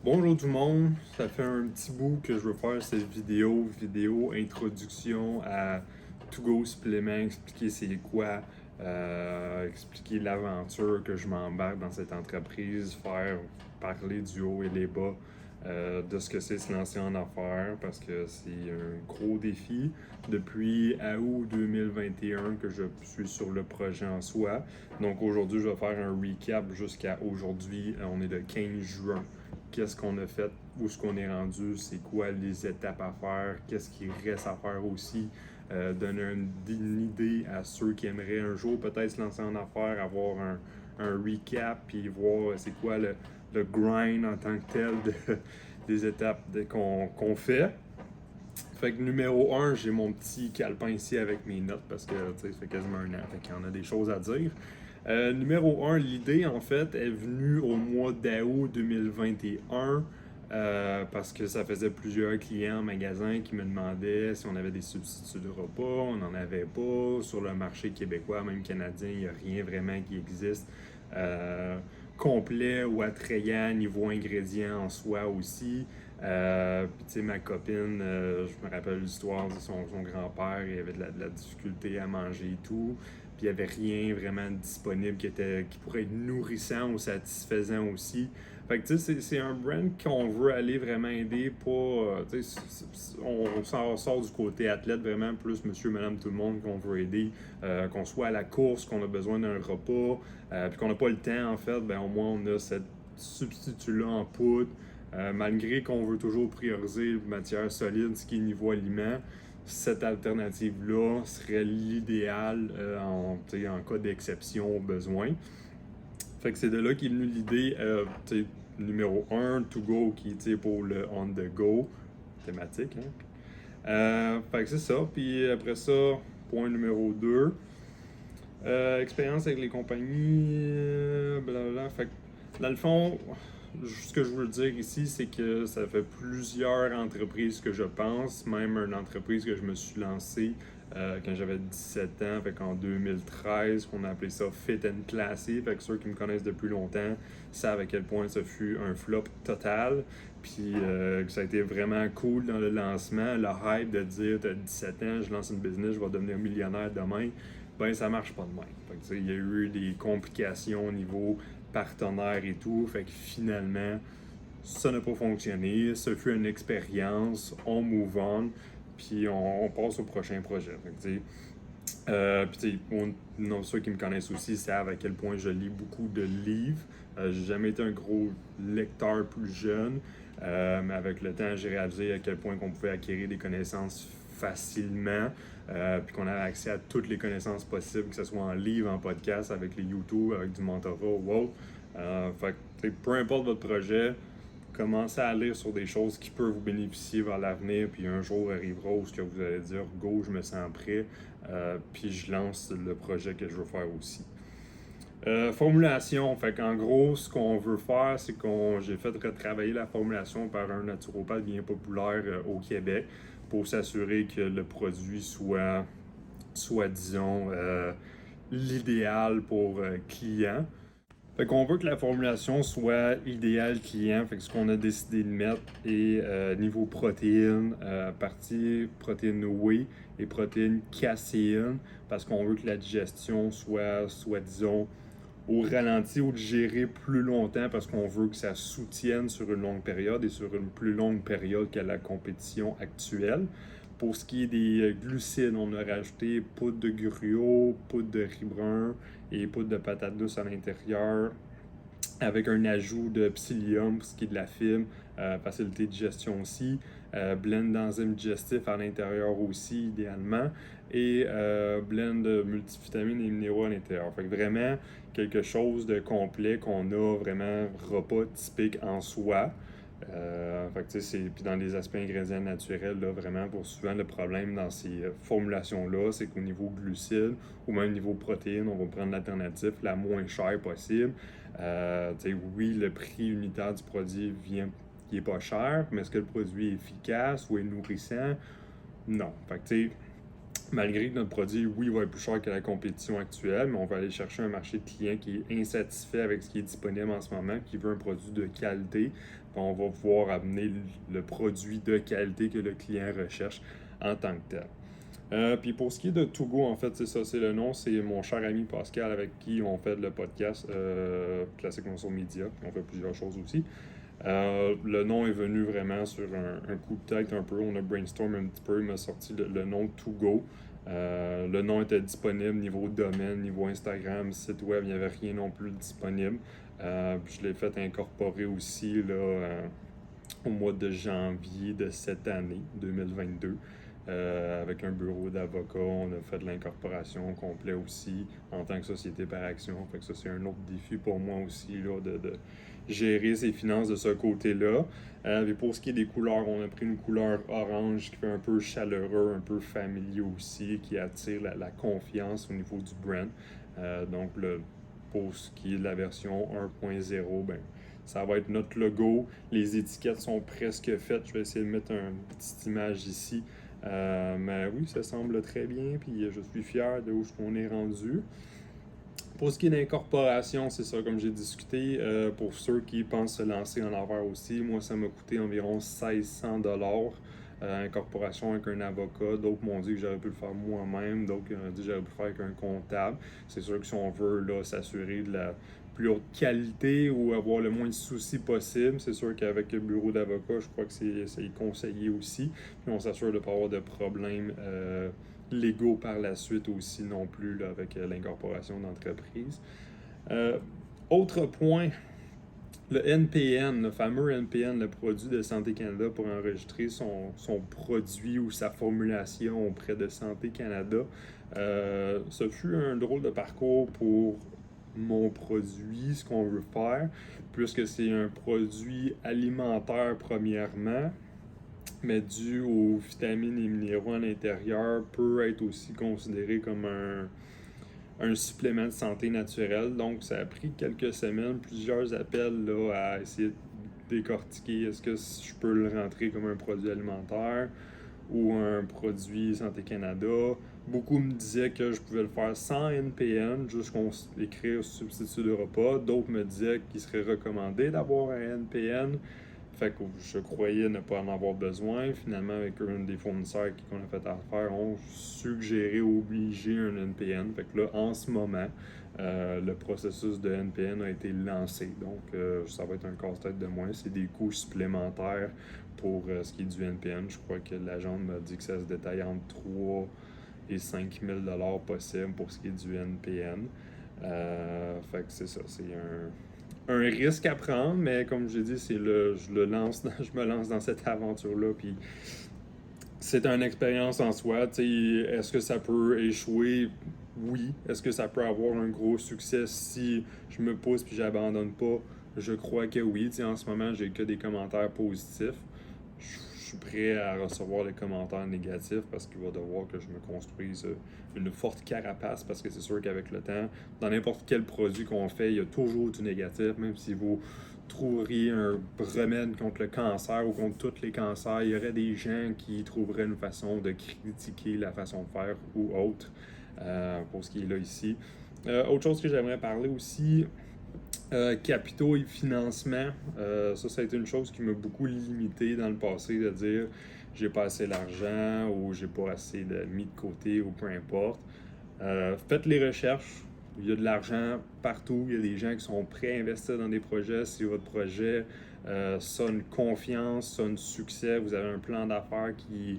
Bonjour tout le monde, ça fait un petit bout que je veux faire cette vidéo introduction à To Go Supplément, expliquer c'est quoi, expliquer l'aventure que je m'embarque dans cette entreprise, faire parler du haut et des bas de ce que c'est se lancer en affaires parce que c'est un gros défi. Depuis août 2021 que je suis sur le projet en soi. Donc aujourd'hui, je vais faire un recap jusqu'à aujourd'hui. On est le 15 juin. Qu'est-ce qu'on a fait, où est-ce qu'on est rendu, c'est quoi les étapes à faire, qu'est-ce qui reste à faire aussi. Donner une idée à ceux qui aimeraient un jour peut-être se lancer en affaires, avoir un recap, puis voir c'est quoi le grind en tant que tel des étapes qu'on fait. Fait que numéro un, j'ai mon petit calepin ici avec mes notes parce que ça fait quasiment un an, fait qu'il y en a des choses à dire. Numéro un, l'idée en fait est venue au mois d'août 2021 parce que ça faisait plusieurs clients en magasin qui me demandaient si on avait des substituts de repas. On n'en avait pas. Sur le marché québécois, même canadien, il n'y a rien vraiment qui existe complet ou attrayant niveau ingrédients en soi aussi. Puis tu sais, ma copine, je me rappelle l'histoire de son grand-père, il avait de la difficulté à manger et tout. Puis il n'y avait rien vraiment disponible qui pourrait être nourrissant ou satisfaisant aussi. Fait que tu sais, c'est un brand qu'on veut aller vraiment aider pour. Tu sais, on sort du côté athlète vraiment plus monsieur, madame, tout le monde qu'on veut aider. Qu'on soit à la course, qu'on a besoin d'un repas, puis qu'on n'a pas le temps en fait, ben au moins on a cette substitut-là en poudre. Malgré qu'on veut toujours prioriser matière solide, ce qui est niveau aliment, cette alternative-là serait l'idéal en cas d'exception au besoin. Fait que c'est de là qu'est venue l'idée, numéro un, To Go, qui est pour le on the go, thématique. Hein? Fait que c'est ça. Puis après ça, point numéro 2, expérience avec les compagnies, blablabla. Fait que, dans le fond, ce que je veux dire ici, c'est que ça fait plusieurs entreprises que je pense, même une entreprise que je me suis lancé quand j'avais 17 ans, fait qu'en 2013, qu'on a appelé ça Fit and Classy. Fait que ceux qui me connaissent depuis longtemps savent à quel point ça fut un flop total. Puis que ça a été vraiment cool dans le lancement, le hype de dire t'as 17 ans, je lance une business, je vais devenir millionnaire demain. Ben ça marche pas de même. Fait que, il y a eu des complications au niveau partenaire et tout. Fait que finalement, ça n'a pas fonctionné. Ce fut une expérience. On move on. Puis on passe au prochain projet. Fait que, puis ceux qui me connaissent aussi savent à quel point je lis beaucoup de livres. J'ai jamais été un gros lecteur plus jeune, mais avec le temps, j'ai réalisé à quel point qu'on pouvait acquérir des connaissances facilement, puis qu'on avait accès à toutes les connaissances possibles, que ce soit en livre, en podcast, avec les YouTube, avec du mentorat ou autre. Fait que, peu importe votre projet, commencez à lire sur des choses qui peuvent vous bénéficier vers l'avenir, puis un jour arrivera où ce que vous allez dire go, je me sens prêt, puis je lance le projet que je veux faire aussi. Formulation, fait qu'en gros, ce qu'on veut faire, c'est j'ai fait retravailler la formulation par un naturopathe bien populaire au Québec pour s'assurer que le produit soit disons, l'idéal pour client. Fait qu'on veut que la formulation soit idéale client. Fait que ce qu'on a décidé de mettre est niveau protéines, partie protéines whey et protéines caséine, parce qu'on veut que la digestion soit disons, au ralenti ou de gérer plus longtemps parce qu'on veut que ça soutienne sur une longue période et sur une plus longue période qu'à la compétition actuelle. Pour ce qui est des glucides, on a rajouté poudre de gruau, poudre de riz brun et poudre de patate douce à l'intérieur avec un ajout de psyllium pour ce qui est de la fibre, facilité de digestion aussi, blend d'enzymes digestifs à l'intérieur aussi idéalement, et blend de multivitamines et minéraux à l'intérieur. Fait que vraiment quelque chose de complet qu'on a vraiment repas typique en soi. Fait que, puis dans les aspects ingrédients naturels, là, vraiment, pour souvent le problème dans ces formulations-là, c'est qu'au niveau glucides ou même au niveau protéines, on va prendre l'alternative la moins chère possible. Oui, le prix unitaire du produit qui est pas cher, mais est-ce que le produit est efficace ou est nourrissant? Non. Fait que, Malgré que notre produit, oui, va être plus cher que la compétition actuelle, mais on va aller chercher un marché de clients qui est insatisfait avec ce qui est disponible en ce moment, qui veut un produit de qualité. Puis on va pouvoir amener le produit de qualité que le client recherche en tant que tel. Puis pour ce qui est de Togo, en fait, c'est ça, c'est le nom. C'est mon cher ami Pascal avec qui on fait le podcast Classique Monson Media. On fait plusieurs choses aussi. Le nom est venu vraiment sur un coup de tête un peu. On a brainstorm un petit peu. Il m'a sorti le nom Togo. Le nom était disponible niveau domaine, niveau Instagram, site web. Il n'y avait rien non plus disponible. Je l'ai fait incorporer aussi là, au mois de janvier de cette année, 2022. Avec un bureau d'avocat, on a fait de l'incorporation complet aussi en tant que société par action. Fait que ça, c'est un autre défi pour moi aussi là, de gérer ses finances de ce côté-là. Et pour ce qui est des couleurs, on a pris une couleur orange qui fait un peu chaleureux, un peu familier aussi, qui attire la confiance au niveau du brand. Donc, pour ce qui est de la version 1.0, ben, ça va être notre logo. Les étiquettes sont presque faites. Je vais essayer de mettre une petite image ici. Mais oui, ça semble très bien, puis je suis fier de où on est rendu. Pour ce qui est d'incorporation, c'est ça, comme j'ai discuté, pour ceux qui pensent se lancer en affaires aussi, moi, ça m'a coûté environ 1600 incorporation avec un avocat. D'autres m'ont dit que j'aurais pu le faire moi-même, d'autres m'ont dit que j'aurais pu le faire avec un comptable. C'est sûr que si on veut là, s'assurer de la plus haute qualité ou avoir le moins de soucis possible, c'est sûr qu'avec le bureau d'avocat, je crois que c'est conseillé aussi. Puis on s'assure de ne pas avoir de problèmes légaux par la suite aussi non plus là, avec l'incorporation d'entreprise. Autre point, le NPN, le fameux NPN, le produit de Santé Canada pour enregistrer son produit ou sa formulation auprès de Santé Canada. Ce fut un drôle de parcours pour mon produit, ce qu'on veut faire, puisque c'est un produit alimentaire premièrement, mais dû aux vitamines et minéraux à l'intérieur, peut être aussi considéré comme un supplément de santé naturelle. Donc, ça a pris quelques semaines, plusieurs appels là, à essayer de décortiquer est-ce que je peux le rentrer comme un produit alimentaire ou un produit Santé Canada. Beaucoup me disaient que je pouvais le faire sans NPN, juste qu'on écrire substitut de repas. D'autres me disaient qu'il serait recommandé d'avoir un NPN. Fait que je croyais ne pas en avoir besoin. Finalement, avec un des fournisseurs qui qu'on a fait affaire, ont suggéré, obligé un NPN. Fait que là, en ce moment, le processus de NPN a été lancé. Donc, ça va être un casse-tête de moins. C'est des coûts supplémentaires pour ce qui est du NPN. Je crois que l'agent m'a dit que ça se détaille entre 3 et 5 000 $ possible pour ce qui est du NPN. Fait que c'est ça, c'est un risque à prendre, mais comme j'ai dit, je me lance dans cette aventure-là, puis c'est une expérience en soi. Est-ce que ça peut échouer? Oui. Est-ce que ça peut avoir un gros succès si je me pousse puis j'abandonne pas? Je crois que oui. En ce moment, j'ai que des commentaires positifs. Je suis prêt à recevoir les commentaires négatifs parce qu'il va devoir que je me construise une forte carapace parce que c'est sûr qu'avec le temps, dans n'importe quel produit qu'on fait, il y a toujours du négatif, même si vous trouveriez un remède contre le cancer ou contre tous les cancers, il y aurait des gens qui trouveraient une façon de critiquer la façon de faire ou autre pour ce qui est là ici. Autre chose que j'aimerais parler aussi, capitaux et financement, ça a été une chose qui m'a beaucoup limité dans le passé, de dire j'ai pas assez d'argent ou j'ai pas assez de mis de côté ou peu importe. Faites les recherches, il y a de l'argent partout, il y a des gens qui sont prêts à investir dans des projets. Si votre projet sonne confiance, sonne succès, vous avez un plan d'affaires qui est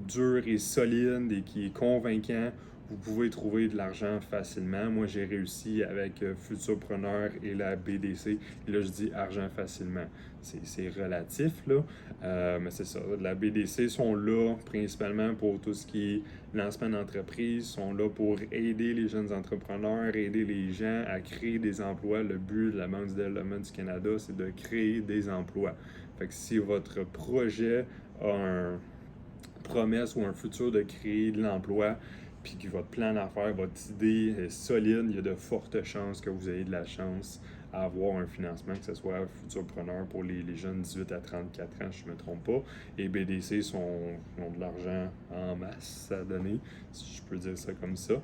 dur et solide et qui est convaincant, vous pouvez trouver de l'argent facilement. Moi, j'ai réussi avec Futurpreneur et la BDC. Et là, je dis argent facilement. C'est relatif, là. Mais c'est ça. La BDC sont là principalement pour tout ce qui est lancement d'entreprise, sont là pour aider les jeunes entrepreneurs, aider les gens à créer des emplois. Le but de la Banque du développement du Canada, c'est de créer des emplois. Fait que si votre projet a une promesse ou un futur de créer de l'emploi, puis que votre plan d'affaires, votre idée est solide, il y a de fortes chances que vous ayez de la chance à avoir un financement, que ce soit Futurpreneur pour les jeunes 18 à 34 ans, je ne me trompe pas. Et BDC ont de l'argent en masse à donner, si je peux dire ça comme ça.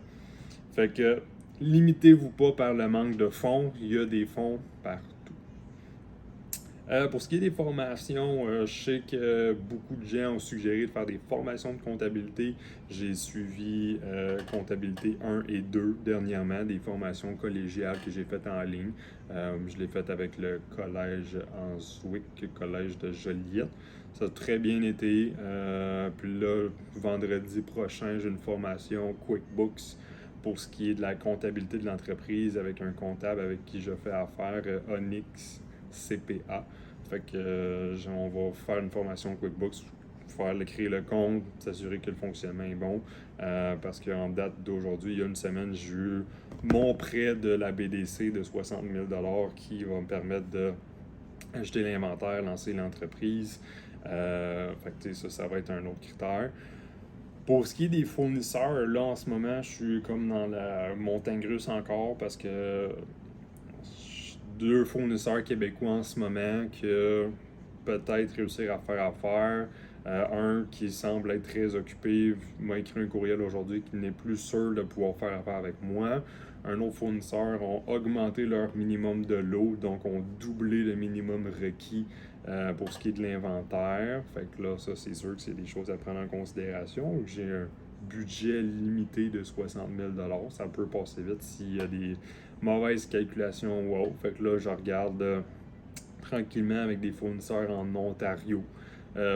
Fait que limitez-vous pas par le manque de fonds, il y a des fonds partout. Pour ce qui est des formations, je sais que beaucoup de gens ont suggéré de faire des formations de comptabilité. J'ai suivi comptabilité 1 et 2 dernièrement, des formations collégiales que j'ai faites en ligne. Je l'ai fait avec le collège Answick, collège de Joliette. Ça a très bien été. Puis là, vendredi prochain, j'ai une formation QuickBooks pour ce qui est de la comptabilité de l'entreprise avec un comptable avec qui je fais affaire, Onyx CPA. Fait que on va faire une formation QuickBooks, créer le compte, s'assurer que le fonctionnement est bon. Parce qu'en date d'aujourd'hui, il y a une semaine, j'ai eu mon prêt de la BDC de 60 000 $ qui va me permettre d'acheter l'inventaire, lancer l'entreprise. Fait que ça va être un autre critère. Pour ce qui est des fournisseurs, là en ce moment, je suis comme dans la montagne russe encore parce que 2 fournisseurs québécois en ce moment que peut-être réussir à faire affaire. Un qui semble être très occupé m'a écrit un courriel aujourd'hui qui n'est plus sûr de pouvoir faire affaire avec moi. Un autre fournisseur ont augmenté leur minimum de lot, donc ont doublé le minimum requis pour ce qui est de l'inventaire. Fait que là, ça, c'est sûr que c'est des choses à prendre en considération. J'ai un budget limité de 60 000 $. Ça peut passer vite s'il y a des mauvaises calculations ou autre. Fait que là, je regarde tranquillement avec des fournisseurs en Ontario,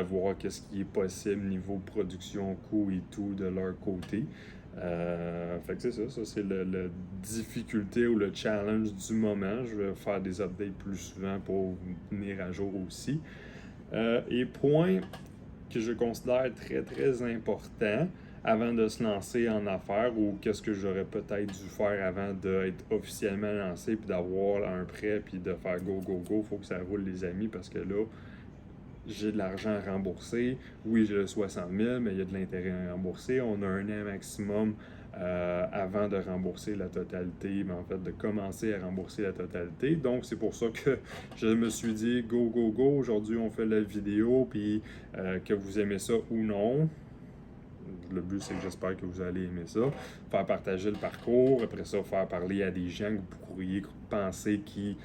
voir qu'est-ce qui est possible niveau production, coût et tout de leur côté. Fait que c'est ça c'est la difficulté ou le challenge du moment. Je vais faire des updates plus souvent pour venir à jour aussi. Et point que je considère très très important avant de se lancer en affaires, ou qu'est-ce que j'aurais peut-être dû faire avant d'être officiellement lancé puis d'avoir un prêt puis de faire go go go, faut que ça roule les amis, parce que là j'ai de l'argent à rembourser. Oui, j'ai le 60 000, mais il y a de l'intérêt à rembourser. On a un an maximum avant de rembourser la totalité, mais en fait de commencer à rembourser la totalité. Donc c'est pour ça que je me suis dit go go go, aujourd'hui on fait la vidéo, puis que vous aimez ça ou non. Le but, c'est que j'espère que vous allez aimer ça. Faire partager le parcours, après ça, faire parler à des gens que vous pourriez penser qui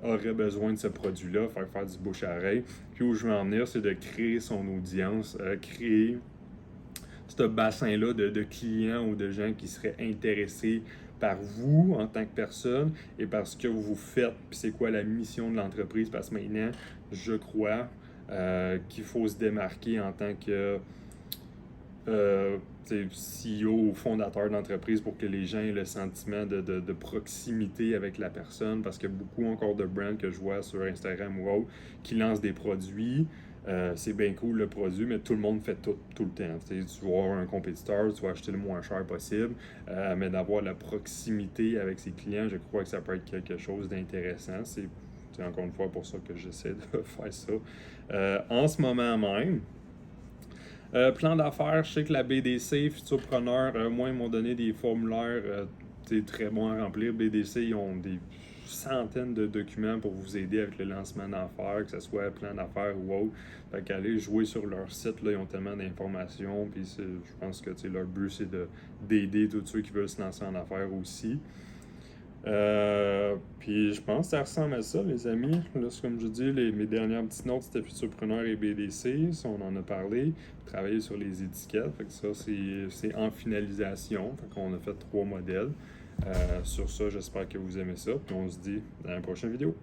auraient besoin de ce produit-là, faire du bouche-à-oreille. Puis où je veux en venir, c'est de créer son audience, créer ce bassin-là de clients ou de gens qui seraient intéressés par vous en tant que personne et par ce que vous faites. Puis c'est quoi la mission de l'entreprise? Parce que maintenant, je crois qu'il faut se démarquer en tant que CEO ou fondateur d'entreprise pour que les gens aient le sentiment de proximité avec la personne, parce qu'il y a beaucoup encore de brands que je vois sur Instagram ou autre qui lancent des produits. C'est bien cool le produit, mais tout le monde fait tout le temps. Tu vas avoir un compétiteur, tu vas acheter le moins cher possible, mais d'avoir la proximité avec ses clients, je crois que ça peut être quelque chose d'intéressant. C'est encore une fois pour ça que j'essaie de faire ça. En ce moment même, plan d'affaires, je sais que la BDC, Futurpreneur, moi, ils m'ont donné des formulaires très bons à remplir. BDC, ils ont des centaines de documents pour vous aider avec le lancement d'affaires, que ce soit plan d'affaires ou autre. Fait qu'aller jouer sur leur site, là, ils ont tellement d'informations. Puis je pense que leur but, c'est d'aider tous ceux qui veulent se lancer en affaires aussi. Puis je pense que ça ressemble à ça, les amis. Là, comme je dis, mes dernières petites notes, c'était Futurpreneur et BDC. Ça, on en a parlé. Travailler sur les étiquettes. Fait que ça, c'est en finalisation. Fait qu'on a fait 3 modèles. Sur ça, j'espère que vous aimez ça. Puis on se dit dans la prochaine vidéo.